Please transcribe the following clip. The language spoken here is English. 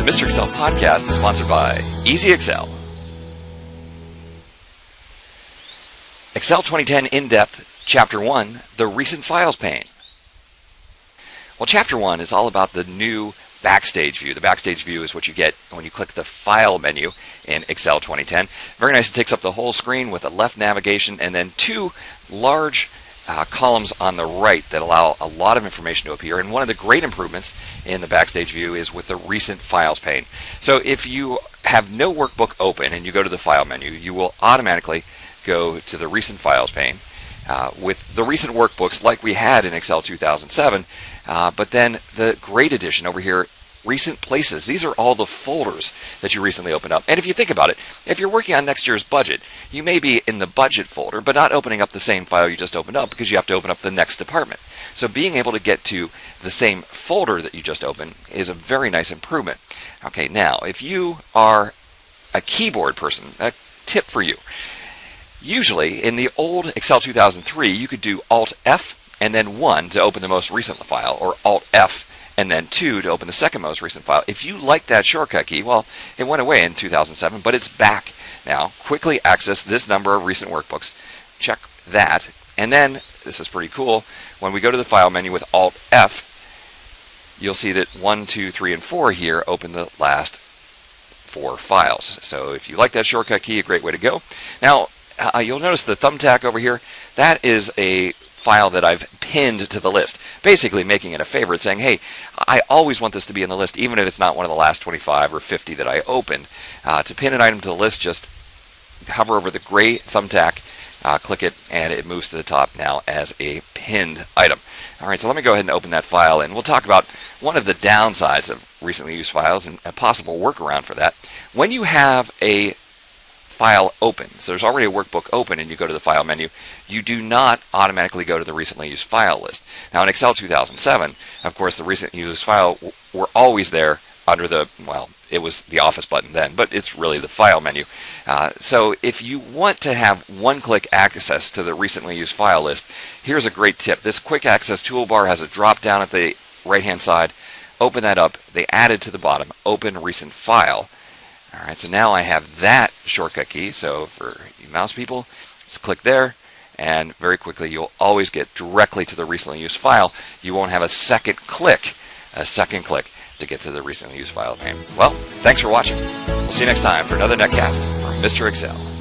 Mr. Excel podcast is sponsored by Easy Excel. Excel 2010 In-Depth, Chapter 1, the Recent Files Pane. Well, Chapter 1 is all about the new Backstage View. The Backstage View is what you get when you click the File menu in Excel 2010. Very nice. It takes up the whole screen with a left navigation and then two large columns on the right that allow a lot of information to appear. And one of the great improvements in the Backstage View is with the Recent Files pane. So if you have no workbook open and you go to the File menu, you will automatically go to the Recent Files pane with the recent workbooks like we had in Excel 2007. But then the great addition over here, Recent Places. These are all the folders that you recently opened up. And if you think about it, if you're working on next year's budget, you may be in the budget folder, but not opening up the same file you just opened up because you have to open up the next department. So being able to get to the same folder that you just opened is a very nice improvement. Okay, now if you are a keyboard person, a tip for you. Usually in the old Excel 2003, you could do Alt F and then 1 to open the most recent file, or Alt F and then 2 to open the second most recent file. If you like that shortcut key, well, it went away in 2007, but it's back now. Quickly access this number of recent workbooks. Check that. And then, this is pretty cool, when we go to the File menu with Alt F, you'll see that 1, 2, 3, and 4 here open the last 4 files. So if you like that shortcut key, a great way to go. Now, you'll notice the thumbtack over here. That is a file that I've pinned to the list, basically making it a favorite, saying, hey, I always want this to be in the list, even if it's not one of the last 25 or 50 that I opened. To pin an item to the list, just hover over the gray thumbtack, click it, and it moves to the top now as a pinned item. All right, so let me go ahead and open that file, and we'll talk about one of the downsides of recently used files and a possible workaround for that. When you have a file open, so there's already a workbook open and you go to the File menu, you do not automatically go to the recently used file list. Now in Excel 2007, of course, the recent used file were always there under the, well, it was the Office button then, but it's really the File menu. So if you want to have one-click access to the recently used file list, here's a great tip. This quick access toolbar has a drop down at the right-hand side. Open that up. They added to the bottom, Open Recent File. All right, so now I have that shortcut key. So for you mouse people, just click there, and very quickly you'll always get directly to the recently used file. You won't have a second click to get to the recently used file pane. Well, thanks for watching. We'll see you next time for another netcast from Mr. Excel.